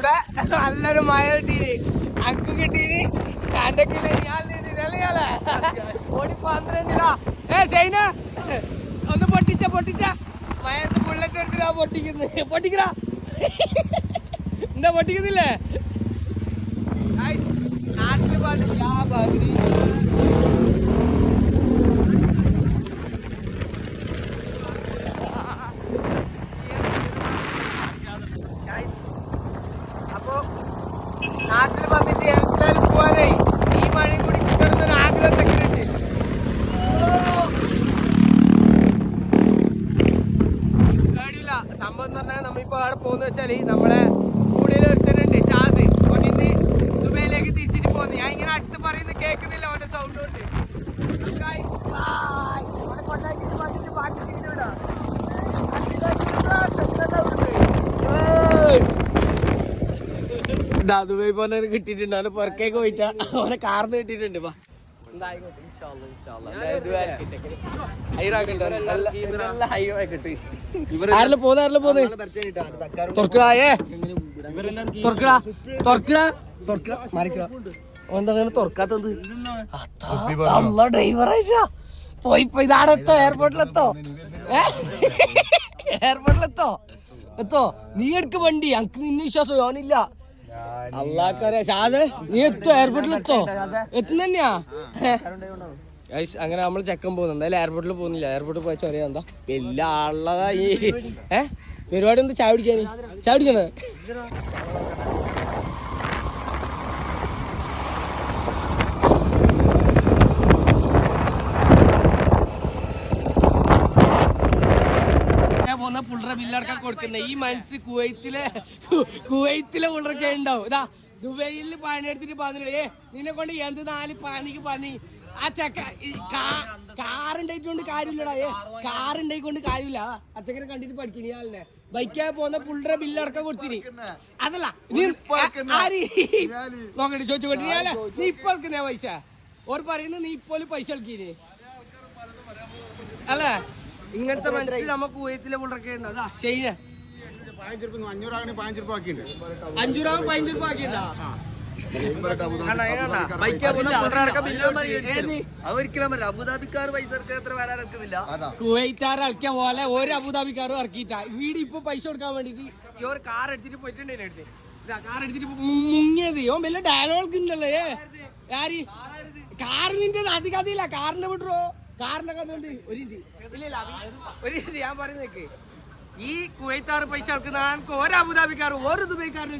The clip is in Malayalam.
ഇവിടെ നല്ലൊരു മഴ കിട്ടീന് അക്ക് കിട്ടീന് ഓടി 12 ഷൈന ഒന്ന് പൊട്ടിച്ച മഴത്ത് ബുള്ളറ്റ് എടുത്തിട്ടാ പൊട്ടിക്കറാ എന്താ പൊട്ടിക്കുന്നില്ലേ നാട്ടില് പകുതി അപ്പൊ നാട്ടിൽ വന്നിട്ട് എന്തായാലും പോവാനേ ഈ മഴയും കൂടി കിട്ടണമെന്നൊരു ആഗ്രഹത്തൊക്കെ ഉണ്ട്. കാര്യമില്ല. സംഭവം എന്ന് പറഞ്ഞാൽ നമ്മളിപ്പോ അവിടെ പോകുന്ന വെച്ചാല് നമ്മളെ കൂടുതൽ ഒരുത്തനുണ്ട് ഷാസ് കൊണ്ടിന്ന് ദുബൈയിലേക്ക് തിരിച്ചിട്ട് പോകുന്നു. ഞാൻ ഇങ്ങനെ അടുത്ത് പറയുന്നത് കേൾക്കുന്നില്ല അവന്റെ സൗണ്ട് കൊണ്ട്. കൊണ്ടാക്കിട്ട് വന്നിട്ട് ബാക്കി തിരിച്ചുവിടാ ദുബൈ പോന്നെ കിട്ടിയിട്ടുണ്ട്. അവനെ പുറക്കേക്ക് പോയിട്ടാ അവനെ കാർന്ന് കിട്ടിയിട്ടുണ്ട്. തുറക്കാത്തത് ഡ്രൈവറായിട്ടാ പോയി ഇതാടെത്തോ എയർപോർട്ടിലെത്തോ എത്തോ നീ എടുക്ക വണ്ടി അനക്ക് നിന്നെ വിശ്വാസം ഓനില്ല. അള്ളാക്കറിയാ ഷാദ് നീ എത്തോ എയർപോർട്ടിൽ എത്തുന്നന്നെയാ. അങ്ങനെ നമ്മള് ചെക്കൻ പോകുന്നു. എന്തായാലും എയർപോർട്ടിൽ പോകുന്നില്ല. എയർപോർട്ടിൽ പോയ ചൊറിയാ എന്താ വലിയ ആളുള്ളതാ ഈ പരിപാടി എന്താ ചായ കുടിക്കണേ പോന്ന പുള്ളറ ബില്ലടക്കം കൊടുക്കുന്ന ഈ മനസ്സ് കുവൈത്തിലെ പുള്ളറൊക്കെ ഉണ്ടാവും. ഇതാ ദുബൈയിൽ പണിയെടുത്തിട്ട് പറഞ്ഞില്ലേ നിന്നെ കൊണ്ട് എന്ത് 4 പണിക്ക് പന്നി ആ ചെക്ക കാറുണ്ടായിട്ടുണ്ട് കാര്യമില്ലടാ. കാറുണ്ടായിക്കൊണ്ട് കാര്യമില്ല. അച്ചക്കനെ കണ്ടിട്ട് പഠിക്കുന്ന ആളിനെ ബൈക്കാ പോന്ന പുള്ളറ ബില്ലടക്കം കൊടുത്തിനി. അതല്ല നോക്കട്ടെ ചോദിച്ചോട്ടെ നീ ഇപ്പൊ കളിക്കുന്ന പൈസ ഓർ പറയുന്നത് നീ ഇപ്പോഴും പൈസ കളിക്കീന് അല്ലേ. ഇങ്ങനത്തെ മനസ്സിൽ നമുക്ക് കുവൈത്തിലെ പുള്ളറൊക്കെ ഉണ്ട്. അതാ ശൈന 500 രൂപ 500 രൂപ ആക്കിണ്ടാ അബുദാബിക്കാർ പൈസ കുവൈത്താർ ഇറക്കിയ പോലെ ഒരു അബുദാബിക്കാരും ഇറക്കിയിട്ടാ. വീട് ഇപ്പൊ പൈസ കൊടുക്കാൻ വേണ്ടിട്ട് ഈ ഒരു കാർ എടുത്തിട്ട് പോയിട്ടുണ്ടായിരുന്നു. കാർ എടുത്തിട്ട് മുങ്ങിയത് ഓൻ വല്ല ഡയലോഗ് ഉണ്ടല്ലോ. ആര് കാർ നിന്റെ അധികം അതില്ല കാറിന്റെ വിട്ടോ കാറിന്റെ കഥ ഉണ്ട്. ഒരു ഞാൻ പറയുന്നേക്ക് ഈ കുവൈത്താറ് പൈസ എടുക്കുന്ന ഒരു അബുദാബിക്കാരും ഒരു ദുബൈക്കാരും